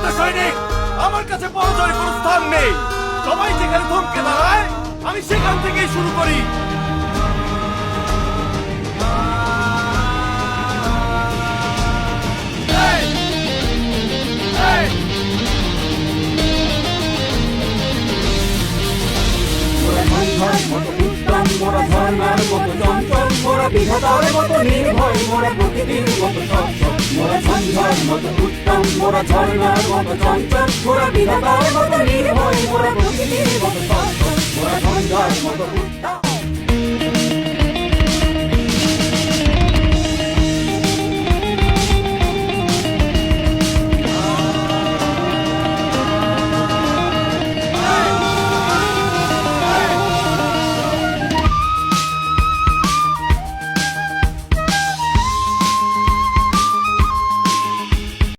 প্রকৃত সৈনিক, আমার কাছে পরাজয়ের কোনো স্থান নেই। সবাই যেখানে থমকে দাঁড়ায় আমি সেখান থেকেই শুরু করি। মোরা ঝর্ণার মতো চঞ্চল, মোরা বিধাতার মতো নির্ভয়, মোরা প্রকৃতির মতো সচ্ছল। মোরা সন্ধ্যার মতো উত্তম, মোরা ঝর্ণার মতো চঞ্চল, মোরা বিধাতার মতো নির্ভয়, মোরা প্রকৃতির মতো সচ্ছল। মোরা সন্ধ্যার মতো উত্তম।